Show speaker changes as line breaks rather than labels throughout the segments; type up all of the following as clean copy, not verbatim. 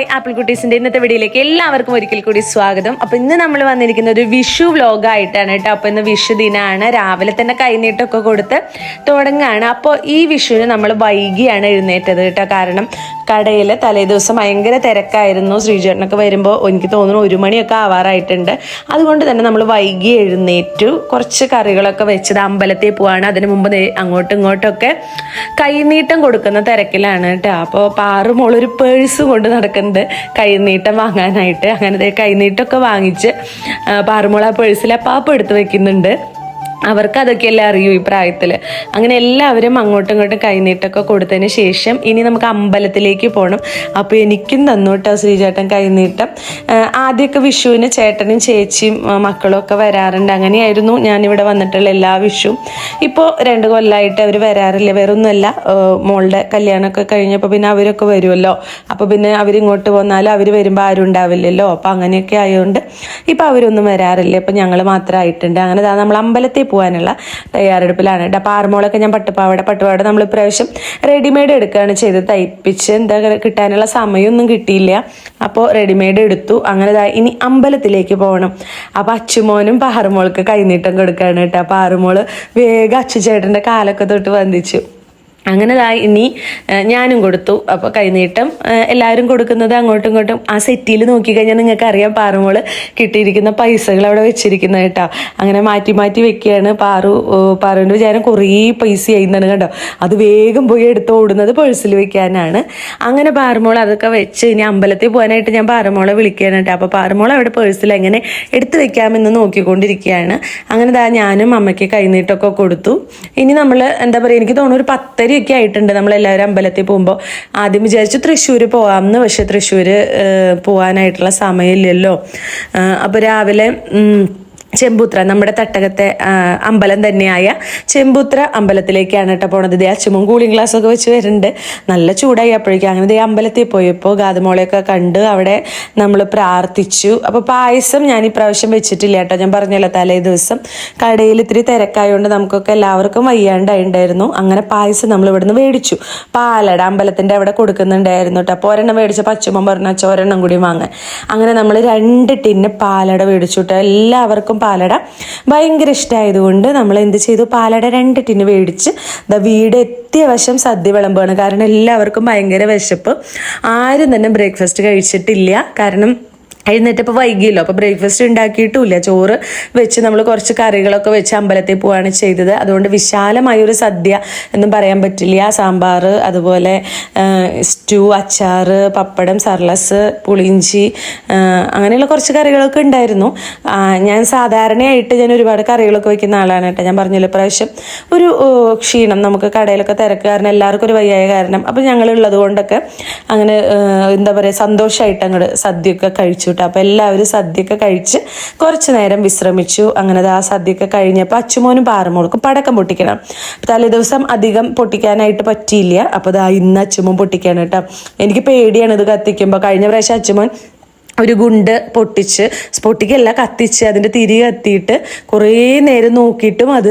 Hi apple കുട്ടീസിന്റെ ഇന്നത്തെ വീഡിയോയിലേക്ക് എല്ലാവർക്കും ഒരിക്കൽ കൂടി സ്വാഗതം. അപ്പൊ ഇന്ന് നമ്മൾ വന്നിരിക്കുന്ന ഒരു വിഷു വ്ലോഗായിട്ടാണ് കേട്ടോ. അപ്പൊ ഇന്ന് വിഷു ദിനമാണ്. രാവിലെ തന്നെ കൈനീട്ടൊക്കെ കൊടുത്ത് തുടങ്ങാണ്. അപ്പോൾ ഈ വിഷുവിന് നമ്മൾ വൈകിയാണ് എഴുന്നേറ്റത് കേട്ടോ. കാരണം കടയിൽ തലേദിവസം ഭയങ്കര തിരക്കായിരുന്നു. ശ്രീജേട്ടനൊക്കെ വരുമ്പോൾ എനിക്ക് തോന്നുന്നു 1 മണിയൊക്കെ ആവാറായിട്ടുണ്ട്. അതുകൊണ്ട് തന്നെ നമ്മൾ വൈകി എഴുന്നേറ്റു. കുറച്ച് കറികളൊക്കെ വെച്ചത് അമ്പലത്തിൽ പോവാണ്. അതിന് മുമ്പ് അങ്ങോട്ടും ഇങ്ങോട്ടൊക്കെ കൈനീട്ടം കൊടുക്കുന്ന തിരക്കിലാണ് കേട്ടോ. അപ്പോൾ പാറുമോളൊരു പേഴ്സ് കൊണ്ട് നടക്കുന്നത് കൈനീട്ടം വാങ്ങാനായിട്ട്. അങ്ങനെ കൈനീട്ടമൊക്കെ വാങ്ങിച്ച് പാറുമോൾ ആ പേഴ്സിൽ പാപ്പ് എടുത്ത് വെക്കുന്നുണ്ട്. അവർക്ക് അതൊക്കെയല്ലേ അറിയൂ ഈ പ്രായത്തിൽ. അങ്ങനെ എല്ലാവരും അങ്ങോട്ടും ഇങ്ങോട്ടും കൈനീട്ടമൊക്കെ കൊടുത്തതിന് ശേഷം ഇനി നമുക്ക് അമ്പലത്തിലേക്ക് പോകണം. അപ്പോൾ എനിക്കും തന്നു കേട്ടോ ശ്രീചേട്ടൻ കൈനീട്ടം. ആദ്യമൊക്കെ വിഷുവിന് ചേട്ടനും ചേച്ചിയും മക്കളും ഒക്കെ വരാറുണ്ട്. അങ്ങനെയായിരുന്നു ഞാനിവിടെ വന്നിട്ടുള്ള എല്ലാ വിഷുവും. ഇപ്പോൾ 2 കൊല്ലമായിട്ട് അവർ വരാറില്ല. വേറൊന്നുമല്ല, മോളുടെ കല്യാണമൊക്കെ കഴിഞ്ഞപ്പോൾ പിന്നെ അവരൊക്കെ വരുമല്ലോ. അപ്പോൾ പിന്നെ അവരിങ്ങോട്ട് പോന്നാലും അവർ വരുമ്പോൾ ആരും ഉണ്ടാവില്ലല്ലോ. അപ്പോൾ അങ്ങനെയൊക്കെ ആയതുകൊണ്ട് ഇപ്പോൾ അവരൊന്നും വരാറില്ല. അപ്പോൾ ഞങ്ങൾ മാത്രമായിട്ടുണ്ട്. അങ്ങനെ നമ്മൾ അമ്പലത്തിൽ പോകാനുള്ള തയ്യാറെടുപ്പിലാണ് കേട്ടോ. അപ്പോൾ ആറുമോളൊക്കെ ഞാൻ പട്ടുപാവാട നമ്മൾ ഇപ്രാവശ്യം റെഡിമെയ്ഡ് എടുക്കുകയാണ് ചെയ്ത്. തയ്പ്പിച്ച് എന്താ കിട്ടാനുള്ള സമയമൊന്നും കിട്ടിയില്ല. അപ്പോൾ റെഡിമെയ്ഡ് എടുത്തു. അങ്ങനെ ഇനി അമ്പലത്തിലേക്ക് പോകണം. അപ്പോൾ അച്ചുമോനും പാറുമോൾക്ക് കൈനീട്ടം കൊടുക്കുകയാണ് കേട്ടോ. അപ്പോൾ പാറുമോള് വേഗം അച്ചുചേട്ടൻ്റെ കാലൊക്കെ തൊട്ട് വന്ദിച്ചു. അങ്ങനെ ഇനി ഞാനും കൊടുത്തു. അപ്പോൾ കൈനീട്ടം എല്ലാവരും കൊടുക്കുന്നത് അങ്ങോട്ടും ഇങ്ങോട്ടും ആ സെറ്റിൽ നോക്കിക്കഴിഞ്ഞാൽ നിങ്ങൾക്ക് അറിയാം പാറുമോള് കിട്ടിയിരിക്കുന്ന പൈസകൾ അവിടെ വെച്ചിരിക്കുന്നത് കേട്ടോ. അങ്ങനെ മാറ്റി മാറ്റി വെക്കുകയാണ്. പാറുവിൻ്റെ വിചാരം കുറേ പൈസ ആയിരുന്നാണ് കേട്ടോ. അത് വേഗം പോയി എടുത്ത് ഓടുന്നത് പേഴ്സിൽ വെക്കാനാണ്. അങ്ങനെ പാറുമോൾ അതൊക്കെ വെച്ച് ഇനി അമ്പലത്തിൽ പോകാനായിട്ട് ഞാൻ പാറുമോളെ വിളിക്കുകയാണ് കേട്ടോ. അപ്പോൾ പാറുമോൾ അവിടെ പേഴ്സിൽ എങ്ങനെ എടുത്ത് വെക്കാമെന്ന് നോക്കിക്കൊണ്ടിരിക്കുകയാണ്. അങ്ങനെ ഞാനും അമ്മയ്ക്ക് കൈനീട്ടമൊക്കെ കൊടുത്തു. ഇനി നമ്മൾ എന്താ പറയുക, എനിക്ക് തോന്നുന്നു ഒരു 10 ഒക്കെ ആയിട്ടുണ്ട് നമ്മളെല്ലാവരും അമ്പലത്തിൽ പോകുമ്പോൾ. ആദ്യം വിചാരിച്ചു തൃശ്ശൂർ പോകാമെന്ന്. പക്ഷെ തൃശ്ശൂർ പോകാനായിട്ടുള്ള സമയമില്ലല്ലോ. അപ്പോൾ രാവിലെ ചെമ്പൂത്ര, നമ്മുടെ തട്ടകത്തെ അമ്പലം തന്നെയായ ചെമ്പൂത്ര അമ്പലത്തിലേക്കാണ് കേട്ടോ പോണത്. അച്ചുമും കൂളിംഗ് ഗ്ലാസ് ഒക്കെ വെച്ച് വരുന്നുണ്ട്. നല്ല ചൂടായി അപ്പോഴേക്കും. അങ്ങനെ അമ്പലത്തിൽ പോയപ്പോൾ ഗാതുമോളെയൊക്കെ കണ്ട് അവിടെ നമ്മൾ പ്രാർത്ഥിച്ചു. അപ്പോൾ പായസം ഞാൻ ഇപ്രാവശ്യം വെച്ചിട്ടില്ല കേട്ടോ. ഞാൻ പറഞ്ഞല്ലോ തലേ ദിവസം കടയിൽ ഇത്തിരി തിരക്കായതുകൊണ്ട് നമുക്കൊക്കെ എല്ലാവർക്കും വയ്യാണ്ടായിട്ടുണ്ടായിരുന്നു. അങ്ങനെ പായസം നമ്മൾ ഇവിടുന്ന് മേടിച്ചു. പാലട അമ്പലത്തിൻ്റെ അവിടെ കൊടുക്കുന്നുണ്ടായിരുന്നു കേട്ടോ. അപ്പോൾ ഒരെണ്ണം മേടിച്ചപ്പോൾ അച്ചുമ്മ പറഞ്ഞു അച്ഛൻ ഒരെണ്ണം കൂടി വാങ്ങാൻ. അങ്ങനെ നമ്മൾ 2 ടിന്ന് പാലട മേടിച്ചു കേട്ടോ. എല്ലാവർക്കും പാലട ഭയങ്കര ഇഷ്ടമായതുകൊണ്ട് നമ്മൾ എന്ത് ചെയ്തു, പാലട 2 ടിന്ന് മേടിച്ച് വീട് എത്തിയ വശം സദ്യ വിളമ്പാണ്. കാരണം എല്ലാവർക്കും ഭയങ്കര വിശപ്പ്. ആരും തന്നെ ബ്രേക്ക്ഫാസ്റ്റ് കഴിച്ചിട്ടില്ല. കാരണം എഴുന്നേറ്റപ്പോൾ വൈകിയല്ലോ. അപ്പോൾ ബ്രേക്ക്ഫാസ്റ്റ് ഉണ്ടാക്കിയിട്ടുമില്ല. ചോറ് വെച്ച് നമ്മൾ കുറച്ച് കറികളൊക്കെ വെച്ച് അമ്പലത്തിൽ പോവുകയാണ് ചെയ്തത്. അതുകൊണ്ട് വിശാലമായൊരു സദ്യ എന്നും പറയാൻ പറ്റില്ല. സാമ്പാർ, അതുപോലെ സ്റ്റൂ, അച്ചാർ, പപ്പടം, സർലസ്, പുളിയിഞ്ചി, അങ്ങനെയുള്ള കുറച്ച് കറികളൊക്കെ ഉണ്ടായിരുന്നു. ഞാൻ സാധാരണയായിട്ട് ഞാൻ ഒരുപാട് കറികളൊക്കെ വെക്കുന്ന ആളാണ് കേട്ടോ. ഞാൻ പറഞ്ഞല്ലോ പ്രാവശ്യം ഒരു ക്ഷീണം, നമുക്ക് കടയിലൊക്കെ തിരക്ക് കാരണം എല്ലാവർക്കും ഒരു വയ്യായ കാരണം. അപ്പോൾ ഞങ്ങളുള്ളത് കൊണ്ടൊക്കെ അങ്ങനെ എന്താ പറയുക സന്തോഷമായിട്ട് അങ്ങോട്ട് സദ്യയൊക്കെ കഴിച്ചു. അപ്പോൾ എല്ലാവരും സദ്യയൊക്കെ കഴിച്ച് കുറച്ച് നേരം വിശ്രമിച്ചു. അങ്ങനെ ആ സദ്യയൊക്കെ കഴിഞ്ഞപ്പോൾ അച്ചുമോനും പാറുമോൾക്കും പടക്കം പൊട്ടിക്കണം. തലേ ദിവസം അധികം പൊട്ടിക്കാനായിട്ട് പറ്റിയില്ല. അപ്പോൾ ഇന്ന് അച്ചുമോൻ പൊട്ടിക്കാണ് കേട്ടോ. എനിക്ക് പേടിയാണ് ഇത് കത്തിക്കുമ്പോൾ. കഴിഞ്ഞ പ്രാവശ്യം അച്ചുമോൻ ഒരു ഗുണ്ട് പൊട്ടിക്കല്ല കത്തിച്ച് അതിൻ്റെ തിരി കത്തിയിട്ട് കുറേ നേരം നോക്കിയിട്ടും അത്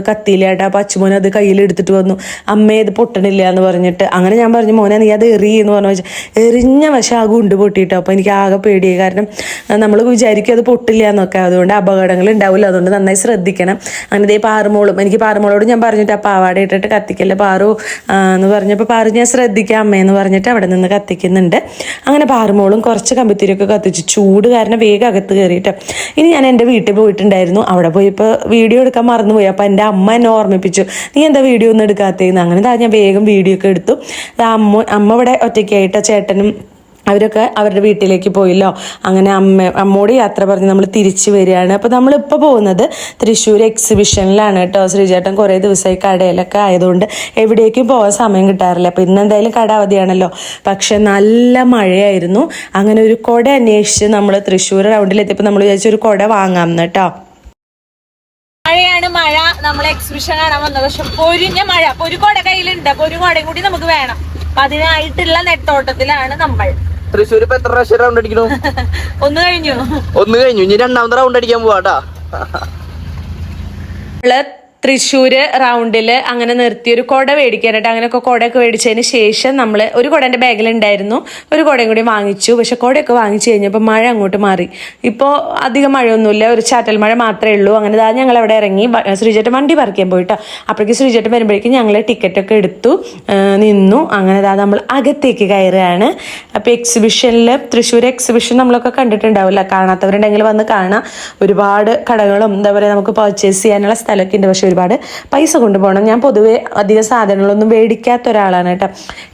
കത്തിയില്ല കേട്ടോ. അപ്പോൾ അച്ചുമോൻ അത് കയ്യിലെടുത്തിട്ട് വന്നു, അമ്മേ ഇത് പൊട്ടണില്ല എന്ന് പറഞ്ഞിട്ട്. അങ്ങനെ ഞാൻ പറഞ്ഞു മോനെ നീ അത് എറിയെന്ന് പറഞ്ഞു വെച്ചാൽ എറിഞ്ഞ വശം ആ ഗുണ്ട് പൊട്ടിയിട്ടോ. അപ്പോൾ എനിക്ക് ആകെ പേടിയായി. കാരണം നമ്മൾ വിചാരിക്കും അത് പൊട്ടില്ല എന്നൊക്കെ. അതുകൊണ്ട് അപകടങ്ങൾ ഉണ്ടാവില്ല. അതുകൊണ്ട് നന്നായി ശ്രദ്ധിക്കണം. അങ്ങനെ എനിക്ക് പാറുമോളോട് ഞാൻ പറഞ്ഞിട്ട് ആ പാവാട ഇട്ടിട്ട് കത്തിക്കല്ലേ പാറു എന്ന് പറഞ്ഞപ്പോൾ പാറു ഞാൻ ശ്രദ്ധിക്കാം അമ്മയെന്ന് പറഞ്ഞിട്ട് അവിടെ നിന്ന് കത്തിക്കുന്നുണ്ട്. അങ്ങനെ പാറുമോളും കുറച്ച് കമ്പിത്തിരിയൊക്കെ കത്തിച്ച് ചൂട് കാരണം വേഗം അകത്ത് കയറിയിട്ട്. ഇനി ഞാൻ എൻ്റെ വീട്ടിൽ പോയിട്ടുണ്ടായിരുന്നു. അവിടെ പോയപ്പോൾ വീഡിയോ എടുക്കാൻ മറന്നുപോയി. അപ്പോൾ എൻ്റെ അമ്മ എന്നെ ഓർമ്മിപ്പിച്ചു, നീ എന്താ വീഡിയോ ഒന്നും എടുക്കാത്തതെന്ന്. അങ്ങനെ ഞാൻ വേഗം വീഡിയോ ഒക്കെ എടുത്തു. അമ്മ ഇവിടെ ഒറ്റയ്ക്കായിട്ടോ, ചേട്ടനും അവരൊക്കെ അവരുടെ വീട്ടിലേക്ക് പോയില്ലോ. അങ്ങനെ അമ്മോട് യാത്ര പറഞ്ഞ് നമ്മൾ തിരിച്ചു വരികയാണ്. അപ്പോൾ നമ്മളിപ്പോൾ പോകുന്നത് തൃശ്ശൂർ എക്സിബിഷനിലാണ് കേട്ടോ. ശ്രീചേട്ടൻ കുറേ ദിവസമായി കടയിലൊക്കെ ആയതുകൊണ്ട് എവിടേക്കും പോകാൻ സമയം കിട്ടാറില്ല. അപ്പോൾ ഇന്നെന്തായാലും കട അവധിയാണല്ലോ. പക്ഷെ നല്ല മഴയായിരുന്നു. അങ്ങനെ ഒരു കുട അന്വേഷിച്ച് നമ്മൾ തൃശ്ശൂർ റൗണ്ടിലെത്തിയപ്പോൾ നമ്മൾ വിചാരിച്ചു ഒരു കുട വാങ്ങാമെന്ന് കേട്ടോ.
മഴയാണ്. മഴ നമ്മൾ എക്സിബിഷൻ കാണാൻ വന്നത്. പക്ഷെ പൊരിഞ്ഞ മഴ. അപ്പോൾ ഒരു കുട കയ്യിലുണ്ട്. അപ്പോൾ ഒരു കുടയും കൂടി നമുക്ക് വേണം. അപ്പം അതിനായിട്ടുള്ള നെട്ടോട്ടത്തിലാണ് നമ്മൾ.
തൃശ്ശൂർ ഇപ്പൊ എത്ര പ്രാവശ്യം റൗണ്ട് അടിക്കണു?
ഒന്ന് കഴിഞ്ഞു.
ഇനി 2ാമത്തെ റൗണ്ട് അടിക്കാൻ പോവാട്ടാ.
തൃശ്ശൂർ റൗണ്ടിൽ അങ്ങനെ നിർത്തി ഒരു കുട മേടിക്കാനായിട്ട് അങ്ങനെയൊക്കെ കുടയൊക്കെ മേടിച്ചതിന് ശേഷം നമ്മൾ ഒരു കുടൻ്റെ ബാഗിലുണ്ടായിരുന്നു, ഒരു കുടയും കൂടി വാങ്ങിച്ചു. പക്ഷെ കുടയൊക്കെ വാങ്ങിച്ചു കഴിഞ്ഞപ്പോൾ മഴ അങ്ങോട്ട് മാറി. ഇപ്പോൾ അധികം മഴയൊന്നുമില്ല, ഒരു ചാറ്റൽ മഴ മാത്രമേ ഉള്ളൂ. അങ്ങനെ ഞങ്ങൾ അവിടെ ഇറങ്ങി ശ്രീചേട്ടൻ വണ്ടി പറിക്കാൻ പോയിട്ടോ. അപ്പോഴേക്കും ശ്രീചേട്ടൻ വരുമ്പോഴേക്കും ഞങ്ങൾ ടിക്കറ്റൊക്കെ എടുത്തു നിന്നു. അങ്ങനെ നമ്മൾ അകത്തേക്ക് കയറുകയാണ്. അപ്പോൾ എക്സിബിഷനിൽ തൃശ്ശൂർ എക്സിബിഷൻ നമ്മളൊക്കെ കണ്ടിട്ടുണ്ടാവില്ല, കാണാത്തവരുണ്ടെങ്കിൽ വന്ന് കാണാം. ഒരുപാട് കടകളും എന്താ പറയുക നമുക്ക് പർച്ചേസ് ചെയ്യാനുള്ള സ്ഥലമൊക്കെ ഉണ്ട്. പക്ഷെ ഒരുപാട് പൈസ കൊണ്ടുപോകണം. ഞാൻ പൊതുവേ അധികം സാധനങ്ങളൊന്നും മേടിക്കാത്ത ഒരാളാണ് കേട്ടോ.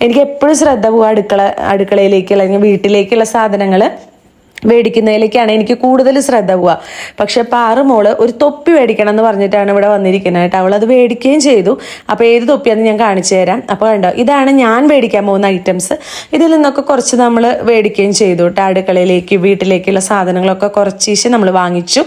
എനിക്ക് എപ്പോഴും ശ്രദ്ധ പോവുക അടുക്കളയിലേക്ക് അല്ലെങ്കിൽ വീട്ടിലേക്കുള്ള സാധനങ്ങൾ മേടിക്കുന്നതിലേക്കാണ് എനിക്ക് കൂടുതൽ ശ്രദ്ധ പോവുക. പക്ഷെ പാറുമോള് ഒരു തൊപ്പി മേടിക്കണം എന്ന് പറഞ്ഞിട്ടാണ് ഇവിടെ വന്നിരിക്കുന്നത് കേട്ടോ. അവളത് മേടിക്കുകയും ചെയ്തു. അപ്പോൾ ഏത് തൊപ്പിയാന്ന് ഞാൻ കാണിച്ചു തരാം. അപ്പോൾ കണ്ടോ, ഇതാണ് ഞാൻ മേടിക്കാൻ പോകുന്ന ഐറ്റംസ്. ഇതിൽ നിന്നൊക്കെ കുറച്ച് നമ്മൾ മേടിക്കുകയും ചെയ്തു കേട്ടോ. അടുക്കളയിലേക്ക് വീട്ടിലേക്കുള്ള സാധനങ്ങളൊക്കെ കുറച്ചീശ് നമ്മൾ വാങ്ങിച്ചു.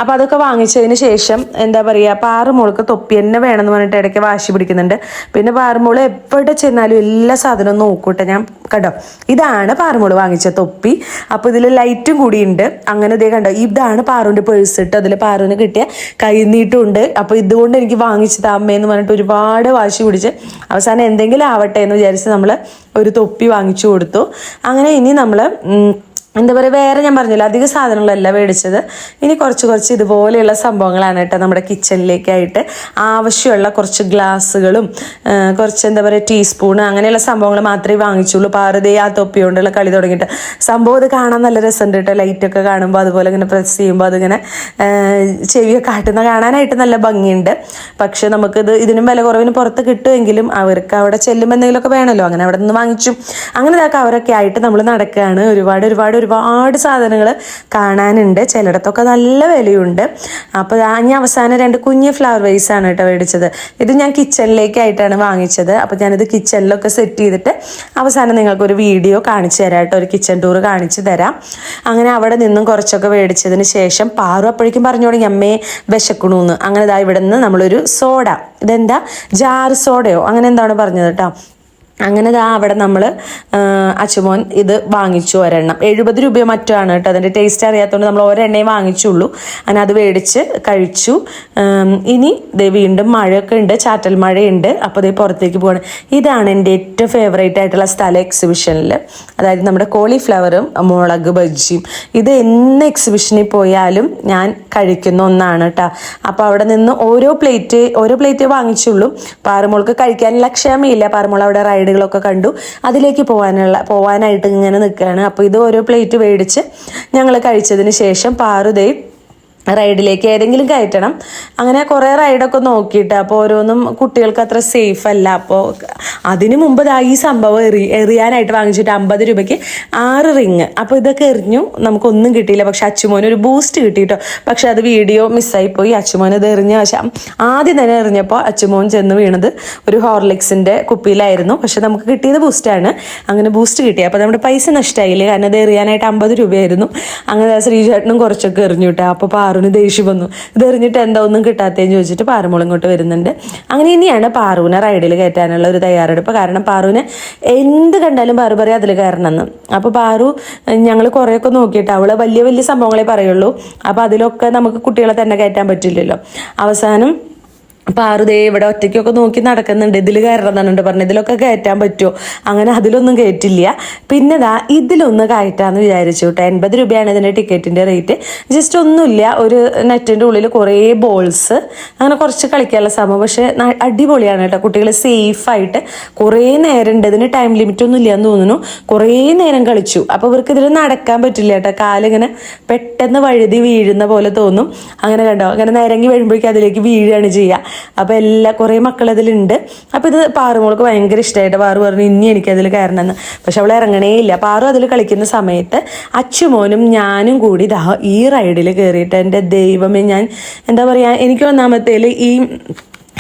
അപ്പോൾ അതൊക്കെ വാങ്ങിച്ചതിന് ശേഷം എന്താ പറയുക, പാറുമോൾക്ക് തൊപ്പി തന്നെ വേണമെന്ന് പറഞ്ഞിട്ട് ഇടയ്ക്ക് വാശി പിടിക്കുന്നുണ്ട്. പിന്നെ പാറുമോള് എവിടെ ചെന്നാലും എല്ലാ സാധനവും നോക്കൂട്ടെ. ഞാൻ കണ്ടോ, ഇതാണ് പാറുമോള് വാങ്ങിച്ച തൊപ്പി. അപ്പോൾ ഇതിൽ ലൈറ്റും കൂടി ഉണ്ട്. അങ്ങനെ ഇതേ കണ്ടോ, ഇതാണ് പാറുവിൻ്റെ പേഴ്സ് ഇട്ട്. അതിൽ പാറുവിന് കിട്ടിയ കൈനീട്ടുമുണ്ട്. അപ്പോൾ ഇതുകൊണ്ട് എനിക്ക് വാങ്ങിച്ചത് അമ്മയെന്ന് പറഞ്ഞിട്ട് ഒരുപാട് വാശി പിടിച്ച് അവസാനം എന്തെങ്കിലും ആവട്ടെ എന്ന് വിചാരിച്ച് നമ്മൾ ഒരു തൊപ്പി വാങ്ങിച്ചു കൊടുത്തു. അങ്ങനെ ഇനി നമ്മൾ എന്താ പറയുക, വേറെ ഞാൻ പറഞ്ഞില്ല അധികം സാധനങ്ങളല്ല മേടിച്ചത്. ഇനി കുറച്ച് ഇതുപോലെയുള്ള സംഭവങ്ങളാണ് കേട്ടോ. നമ്മുടെ കിച്ചണിലേക്കായിട്ട് ആവശ്യമുള്ള കുറച്ച് ഗ്ലാസ്സുകളും കുറച്ച് എന്താ പറയുക ടീസ്പൂണ് അങ്ങനെയുള്ള സംഭവങ്ങൾ മാത്രമേ വാങ്ങിച്ചുള്ളൂ. പാറുതേ ആ തൊപ്പി കൊണ്ടുള്ള കളി തുടങ്ങിയിട്ട് സംഭവം ഇത് കാണാൻ നല്ല രസമുണ്ട് കേട്ടോ. ലൈറ്റൊക്കെ കാണുമ്പോൾ അതുപോലെ ഇങ്ങനെ പ്രസ് ചെയ്യുമ്പോൾ അതിങ്ങനെ ചെവിയൊക്കെ ആട്ടുന്ന കാണാനായിട്ട് നല്ല ഭംഗിയുണ്ട്. പക്ഷെ നമുക്കിത് ഇതിനും വില കുറവിന് പുറത്ത് കിട്ടുമെങ്കിലും അവർക്ക് അവിടെ ചെല്ലുമ്പോൾ എന്തെങ്കിലുമൊക്കെ വേണമല്ലോ. അങ്ങനെ അവിടെ നിന്ന് വാങ്ങിച്ചു. അങ്ങനെ ഇതൊക്കെ അവരൊക്കെ ആയിട്ട് നമ്മൾ നടക്കുകയാണ്. ഒരുപാട് സാധനങ്ങൾ കാണാനുണ്ട്. ചിലയിടത്തൊക്കെ നല്ല വിലയുണ്ട്. അപ്പോൾ ഞാൻ അവസാനം 2 കുഞ്ഞ് ഫ്ലവർ വൈസ് ആണ് കേട്ടോ മേടിച്ചത്. ഇത് ഞാൻ കിച്ചണിലേക്കായിട്ടാണ് വാങ്ങിച്ചത്. അപ്പോൾ ഞാനിത് കിച്ചണിലൊക്കെ സെറ്റ് ചെയ്തിട്ട് അവസാനം നിങ്ങൾക്കൊരു വീഡിയോ കാണിച്ചു തരാം കേട്ടോ. ഒരു കിച്ചൺ ടൂർ കാണിച്ചു തരാം. അങ്ങനെ അവിടെ നിന്നും കുറച്ചൊക്കെ മേടിച്ചതിന് ശേഷം പാറു അപ്പോഴേക്കും പറഞ്ഞു തുടങ്ങി അമ്മേ വിശക്കണമെന്ന്. അങ്ങനെ ഇവിടെ നിന്ന് നമ്മളൊരു സോഡ, ഇതെന്താ ജാർ സോഡയോ അങ്ങനെ എന്താണ് പറഞ്ഞത് കേട്ടോ. അങ്ങനെ അവിടെ നമ്മൾ അച്ചുമോൻ ഇത് വാങ്ങിച്ചു ഒരെണ്ണം. 70 രൂപയോ മറ്റോ ആണ് കേട്ടോ. അതിൻ്റെ ടേസ്റ്റ് അറിയാത്തതുകൊണ്ട് നമ്മൾ ഒരെണ്ണേ വാങ്ങിച്ചുള്ളൂ. അങ്ങനെ അത് മേടിച്ച് കഴിച്ചു. ഇനി വീണ്ടും മഴയൊക്കെ ഉണ്ട്, ചാറ്റൽ മഴയുണ്ട്. അപ്പോൾ ഇതേ പുറത്തേക്ക് പോകണം. ഇതാണ് എൻ്റെ ഏറ്റവും ഫേവറേറ്റ് ആയിട്ടുള്ള സ്ഥലം എക്സിബിഷനിൽ. അതായത് നമ്മുടെ കോളിഫ്ലവറും മുളക് ബജ്ജിയും. ഇത് എന്ന് എക്സിബിഷനിൽ പോയാലും ഞാൻ കഴിക്കുന്ന ഒന്നാണ് കേട്ടോ. അപ്പോൾ അവിടെ നിന്ന് ഓരോ പ്ലേറ്റ് വാങ്ങിച്ചുള്ളൂ. പാറുമോൾക്ക് കഴിക്കാനുള്ള ക്ഷമയില്ല. പാറുമോൾ അവിടെ റൈഡുകളൊക്കെ കണ്ടു. അതിലേക്ക് പോകാനായിട്ട് ഇങ്ങനെ നിൽക്കുകയാണ്. അപ്പോൾ ഇത് ഓരോ പ്ലേറ്റ് മേടിച്ച് ഞങ്ങൾ കഴിച്ചതിന് ശേഷം പാറുദേ റൈഡിലേക്ക് ഏതെങ്കിലും കയറ്റണം. അങ്ങനെ കുറേ റൈഡൊക്കെ നോക്കിയിട്ട് അപ്പോൾ ഓരോന്നും കുട്ടികൾക്ക് അത്ര സേഫ് അല്ല. അപ്പോൾ അതിന് മുമ്പ് ഈ സംഭവം എറിയാനായിട്ട് വാങ്ങിച്ചിട്ട് 50 രൂപയ്ക്ക് 6 റിങ്. അപ്പോൾ ഇതൊക്കെ എറിഞ്ഞു, നമുക്കൊന്നും കിട്ടിയില്ല. പക്ഷെ അച്ചുമോന് ഒരു ബൂസ്റ്റ് കിട്ടിയിട്ടോ. പക്ഷെ അത് വീഡിയോ മിസ്സായിപ്പോയി. അച്ചുമോൻ ഇത് എറിഞ്ഞ വശം ആദ്യം തന്നെ എറിഞ്ഞപ്പോൾ അച്ചുമോൻ ചെന്ന് വീണത് ഒരു ഹോർലിക്സിൻ്റെ കുപ്പിയിലായിരുന്നു. പക്ഷെ നമുക്ക് കിട്ടിയത് ബൂസ്റ്റാണ്. അങ്ങനെ ബൂസ്റ്റ് കിട്ടി. അപ്പോൾ നമ്മുടെ പൈസ നഷ്ടമായില്ലേ, കാരണം ഇത് എറിയാനായിട്ട് 50 രൂപയായിരുന്നു. അങ്ങനെ ശ്രീചേട്ടനും കുറച്ചൊക്കെ എറിഞ്ഞു കേട്ടോ. അപ്പോൾ പാറുവിന് ദേഷ്യം വന്നു. ഇത് എറിഞ്ഞിട്ട് എന്താ ഒന്നും കിട്ടാത്തതെന്ന് ചോദിച്ചിട്ട് പാറുമോൾ ഇങ്ങോട്ട് വരുന്നുണ്ട്. അങ്ങനെ ഇനിയാണ് പാറുവിനെ റൈഡിൽ കയറ്റാനുള്ള ഒരു തയ്യാറെടുപ്പ്. കാരണം പാറുവിനെ എന്ത് കണ്ടാലും പാറു പറയും അതിൽ കയറണമെന്ന്. അപ്പോൾ പാറു ഞങ്ങൾ കുറേയൊക്കെ നോക്കിയിട്ട് അവള് വലിയ സംഭവങ്ങളെ പറയുള്ളൂ. അപ്പോൾ അതിലൊക്കെ നമുക്ക് കുട്ടികളെ തന്നെ കയറ്റാൻ പറ്റില്ലല്ലോ. അവസാനം പാറുദേ ഇവിടെ ഒറ്റയ്ക്കൊക്കെ നോക്കി നടക്കുന്നുണ്ട്. ഇതിൽ കയറണമെന്നുണ്ട് പറഞ്ഞു. ഇതിലൊക്കെ കയറ്റാൻ പറ്റുമോ? അങ്ങനെ അതിലൊന്നും കയറ്റില്ല. പിന്നെ ഇതിലൊന്ന് കയറ്റാന്ന് വിചാരിച്ചു കേട്ടോ. 80 രൂപയാണ് ഇതിൻ്റെ ടിക്കറ്റിൻ്റെ റേറ്റ്. ജസ്റ്റ് ഒന്നുമില്ല, ഒരു നെറ്റിൻ്റെ ഉള്ളിൽ കുറേ ബോൾസ്, അങ്ങനെ കുറച്ച് കളിക്കാനുള്ള സംഭവം. പക്ഷെ അടിപൊളിയാണ് കേട്ടോ. കുട്ടികൾ സേഫായിട്ട് കുറേ നേരം ഉണ്ട്. ഇതിന് ടൈം ലിമിറ്റ് ഒന്നും ഇല്ലയെന്ന് തോന്നുന്നു. കുറേ നേരം കളിച്ചു. അപ്പോൾ ഇവർക്ക് ഇതിൽ നടക്കാൻ പറ്റില്ല കേട്ടോ. കാലിങ്ങനെ പെട്ടെന്ന് വഴുതി വീഴുന്ന പോലെ തോന്നും. അങ്ങനെ കണ്ടോ, അങ്ങനെ നിരങ്ങി വീഴുമ്പോഴേക്കും അതിലേക്ക് വീഴുകയാണ് ചെയ്യുക. അപ്പോൾ കുറേ മക്കൾ അതിലുണ്ട്. അപ്പോൾ ഇത് പാറുമോൾക്ക് ഭയങ്കര ഇഷ്ടമായിട്ട് പാറു പറഞ്ഞു ഇനി എനിക്കതിൽ കയറണമെന്ന്. പക്ഷെ അവൾ ഇറങ്ങണേ ഇല്ല. പാറു അതിൽ കളിക്കുന്ന സമയത്ത് അച്ചുമോനും ഞാനും കൂടി ഈ റൈഡിൽ കയറിയിട്ട് എൻ്റെ ദൈവമേ, ഞാൻ എന്താ പറയുക, എനിക്ക് ഒന്നാമത്തേൽ ഈ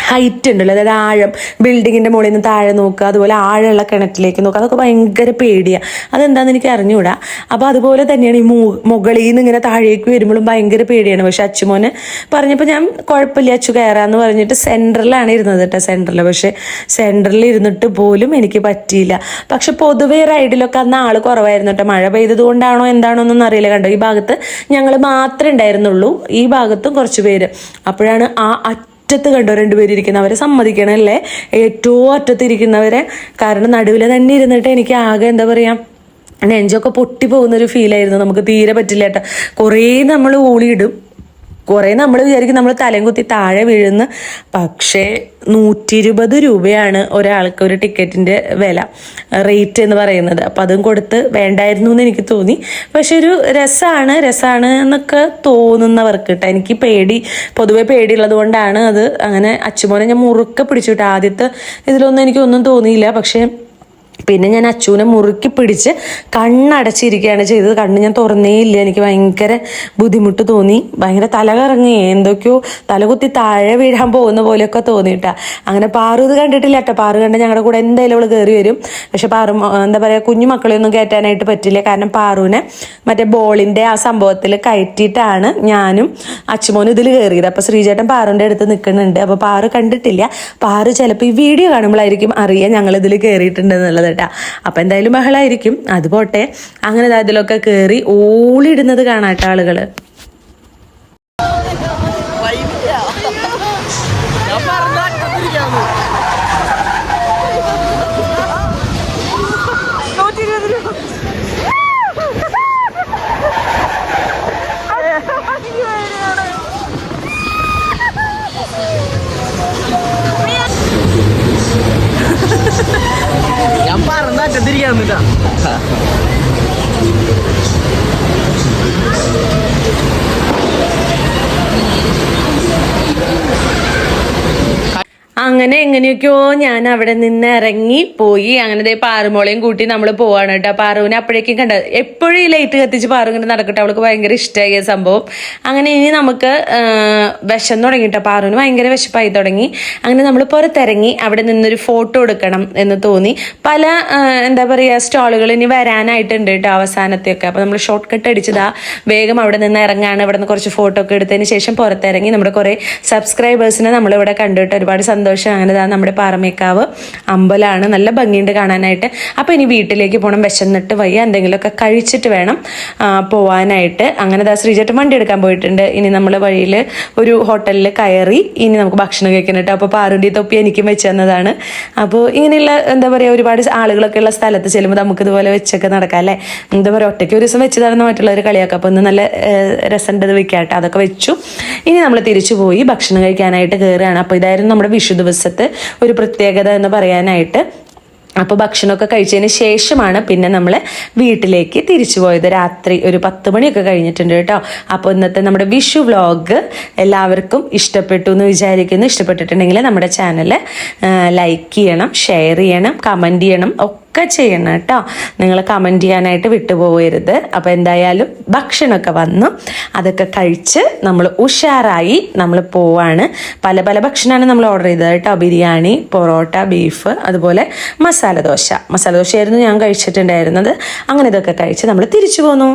ഹൈറ്റ് ഉണ്ടല്ലോ, അതായത് ആഴം, ബിൽഡിങ്ങിൻ്റെ മുകളിൽ നിന്ന് താഴെ നോക്കുക, അതുപോലെ ആഴമുള്ള കിണറ്റിലേക്ക് നോക്കുക, അതൊക്കെ ഭയങ്കര പേടിയാണ്. അതെന്താണെന്ന് എനിക്ക് അറിഞ്ഞുകൂടാ. അപ്പോൾ അതുപോലെ തന്നെയാണ് ഈ മുകളിൽ നിന്ന് ഇങ്ങനെ താഴേക്ക് വരുമ്പോഴും ഭയങ്കര പേടിയാണ്. പക്ഷെ അച്ചുമോന് പറഞ്ഞപ്പോൾ ഞാൻ കുഴപ്പമില്ല അച്ചു കയറാമെന്ന് പറഞ്ഞിട്ട് സെൻറ്ററിലാണ് ഇരുന്നത് കേട്ടോ. പക്ഷെ സെൻറ്ററിൽ ഇരുന്നിട്ട് പോലും എനിക്ക് പറ്റിയില്ല. പക്ഷെ പൊതുവേ റൈഡിലൊക്കെ അന്ന് ആൾ കുറവായിരുന്നു കേട്ടോ. മഴ പെയ്തത് കൊണ്ടാണോ എന്താണോ എന്നൊന്നും അറിയില്ല. കണ്ടോ, ഈ ഭാഗത്ത് ഞങ്ങൾ മാത്രമേ ഉണ്ടായിരുന്നുള്ളൂ, ഈ ഭാഗത്തും കുറച്ച് പേര്. അപ്പോഴാണ് അറ്റത്ത് കണ്ടോ രണ്ടുപേരിയ്ക്കുന്നവരെ സമ്മതിക്കണമല്ലേ, ഏറ്റവും അറ്റത്തിരിക്കുന്നവരെ. കാരണം നടുവിൽ തന്നെ ഇരുന്നിട്ട് എനിക്ക് ആകെ എന്താ പറയുക, നെഞ്ചൊക്കെ പൊട്ടി പോകുന്നൊരു ഫീലായിരുന്നു. നമുക്ക് തീരെ പറ്റില്ല കേട്ടോ. കുറേ നമ്മൾ ഊളിയിടും, കുറേ നമ്മൾ വിചാരിക്കും നമ്മൾ തലയും കുത്തി താഴെ വീഴുന്നു. പക്ഷേ 120 രൂപയാണ് ഒരാൾക്ക് ഒരു ടിക്കറ്റിൻ്റെ വില, റേറ്റ് എന്ന് പറയുന്നത്. അപ്പം അതും കൊടുത്ത് വേണ്ടായിരുന്നു എന്ന് എനിക്ക് തോന്നി. പക്ഷെ ഒരു രസമാണ് എന്നൊക്കെ തോന്നുന്നവർക്ക് കേട്ടോ. എനിക്ക് പൊതുവെ പേടിയുള്ളത് കൊണ്ടാണ് അത് അങ്ങനെ. അച്ചുമോനെ ഞാൻ മുറുക്കെ പിടിച്ചു കേട്ടോ. ആദ്യത്തെ ഇതിലൊന്നും എനിക്കൊന്നും തോന്നിയില്ല. പക്ഷേ പിന്നെ ഞാൻ അച്ചുവിനെ മുറുക്കി പിടിച്ച് കണ്ണടച്ചിരിക്കുകയാണ് ചെയ്തത്. കണ്ണ് ഞാൻ തുറന്നേ ഇല്ല. എനിക്ക് ഭയങ്കര ബുദ്ധിമുട്ട് തോന്നി, ഭയങ്കര തല കറങ്ങി, എന്തൊക്കെയോ തലകുത്തി താഴെ വീഴാൻ പോകുന്ന പോലെയൊക്കെ തോന്നിയിട്ടാ. അങ്ങനെ പാറു ഇത് കണ്ടിട്ടില്ല കേട്ടോ. പാറു കണ്ട് ഞങ്ങളുടെ കൂടെ എന്തായാലും അവള് കയറി വരും. പക്ഷെ പാറു എന്താ പറയുക, കുഞ്ഞു മക്കളെയൊന്നും കയറ്റാനായിട്ട് പറ്റില്ല. കാരണം പാറുവിനെ മറ്റേ ബോളിൻ്റെ ആ സംഭവത്തിൽ കയറ്റിയിട്ടാണ് ഞാനും അച്ചുമോനും ഇതിൽ കയറിയത്. അപ്പോൾ ശ്രീചേട്ടൻ പാറുവിൻ്റെ അടുത്ത് നിൽക്കുന്നുണ്ട്. അപ്പോൾ പാറു കണ്ടിട്ടില്ല. പാറു ചിലപ്പോൾ ഈ വീഡിയോ കാണുമ്പോഴായിരിക്കും അറിയാം ഞങ്ങളിതിൽ കയറിയിട്ടുണ്ടെന്നുള്ളത് കേട്ടോ. അപ്പം എന്തായാലും ബഹളമായിരിക്കും. അത് പോട്ടെ. അങ്ങനെ അതിലൊക്കെ കയറി ഓളിടുന്നത് കാണാട്ടോ ആളുകൾ.
ഞാൻ പറഞ്ഞിരിക്കാന്നില്ല.
അങ്ങനെ എങ്ങനെയൊക്കെയോ ഞാൻ അവിടെ നിന്ന് ഇറങ്ങി പോയി. അങ്ങനെ പാറുമോളെയും കൂട്ടി നമ്മൾ പോവാണ് കേട്ടോ. പാറുവിനെ അപ്പോഴേക്കും കണ്ട എപ്പോഴും ഈ ലൈറ്റ് കത്തിച്ച് പാറു ഇങ്ങനെ നടക്കട്ടെ. അവൾക്ക് ഭയങ്കര ഇഷ്ടമായ സംഭവം. അങ്ങനെ ഇനി നമുക്ക് വിശം തുടങ്ങിട്ടോ. പാറുവിന് ഭയങ്കര വിശപ്പായി തുടങ്ങി. അങ്ങനെ നമ്മൾ പുറത്തിറങ്ങി അവിടെ നിന്നൊരു ഫോട്ടോ എടുക്കണം എന്ന് തോന്നി. പല എന്താ പറയുക സ്റ്റാളുകൾ ഇനി വരാനായിട്ടുണ്ട് കേട്ടോ അവസാനത്തെയൊക്കെ. അപ്പോൾ നമ്മൾ ഷോർട്ട് കട്ട് അടിച്ചതാ വേഗം അവിടെ നിന്ന് ഇറങ്ങാണ്. ഇവിടെ നിന്ന് കുറച്ച് ഫോട്ടോ ഒക്കെ എടുത്തതിന് ശേഷം പുറത്തിറങ്ങി. നമ്മുടെ കുറേ സബ്സ്ക്രൈബേഴ്സിനെ നമ്മളിവിടെ കണ്ടിട്ട് ഒരുപാട് സന്തോഷം. അങ്ങനെ നമ്മുടെ പാറമേക്കാവ് അമ്പലമാണ്, നല്ല ഭംഗിയുണ്ട് കാണാനായിട്ട്. അപ്പോൾ ഇനി വീട്ടിലേക്ക് പോകണം. വിശന്നിട്ട് വയ്യ, എന്തെങ്കിലുമൊക്കെ കഴിച്ചിട്ട് വേണം പോവാനായിട്ട്. അങ്ങനെ ശ്രീചേട്ടൻ വണ്ടി എടുക്കാൻ പോയിട്ടുണ്ട്. ഇനി നമ്മൾ വഴിയിൽ ഒരു ഹോട്ടലിൽ കയറി ഇനി നമുക്ക് ഭക്ഷണം കഴിക്കാനായിട്ട്. അപ്പോൾ പാറുണ്ടി തൊപ്പി എനിക്കും വെച്ച് തന്നതാണ്. അപ്പോൾ ഇങ്ങനെയുള്ള എന്താ പറയുക ഒരുപാട് ആളുകളൊക്കെ ഉള്ള സ്ഥലത്ത് ചെല്ലുമ്പോൾ നമുക്കിതുപോലെ വെച്ചൊക്കെ നടക്കാം അല്ലേ. എന്താ പറയുക ഒറ്റയ്ക്ക് ഒരു ദിവസം വെച്ച് തരുന്ന മറ്റുള്ളവർ കളിയാക്കാം. അപ്പോൾ ഒന്ന് നല്ല രസമുണ്ടത് വെക്കാട്ടെ. അതൊക്കെ വെച്ചു. ഇനി നമ്മൾ തിരിച്ചു പോയി ഭക്ഷണം കഴിക്കാനായിട്ട് കയറുകയാണ്. അപ്പോൾ ഇതായിരുന്നു നമ്മുടെ വിഷു ദിവസത്തെ ഒരു പ്രത്യേകത എന്ന് പറയാനായിട്ട്. അപ്പോൾ ഭക്ഷണമൊക്കെ കഴിച്ചതിന് ശേഷമാണ് പിന്നെ നമ്മൾ വീട്ടിലേക്ക് തിരിച്ചു പോയത്. രാത്രി ഒരു 10 മണിയൊക്കെ കഴിഞ്ഞിട്ടുണ്ട് കേട്ടോ. അപ്പോൾ ഇന്നത്തെ നമ്മുടെ വിഷു വ്ളോഗ് എല്ലാവർക്കും ഇഷ്ടപ്പെട്ടു എന്ന് വിചാരിക്കുന്നു. ഇഷ്ടപ്പെട്ടിട്ടുണ്ടെങ്കിൽ നമ്മുടെ ചാനൽ ലൈക്ക് ചെയ്യണം, ഷെയർ ചെയ്യണം, കമൻറ്റ് ചെയ്യണം, ഒക്കെ ചെയ്യണം കേട്ടോ. നിങ്ങൾ കമൻറ്റ് ചെയ്യാനായിട്ട് വിട്ടുപോകരുത്. അപ്പോൾ എന്തായാലും ഭക്ഷണമൊക്കെ വന്നു, അതൊക്കെ കഴിച്ച് നമ്മൾ ഉഷാറായി നമ്മൾ പോവാണ്. പല പല ഭക്ഷണമാണ് നമ്മൾ ഓർഡർ ചെയ്തത് കേട്ടോ. ബിരിയാണി, പൊറോട്ട, ബീഫ്, അതുപോലെ മസാല ദോശയായിരുന്നു ഞാൻ കഴിച്ചിട്ടുണ്ടായിരുന്നത്. അങ്ങനെ ഇതൊക്കെ കഴിച്ച് നമ്മൾ തിരിച്ചു പോന്നു.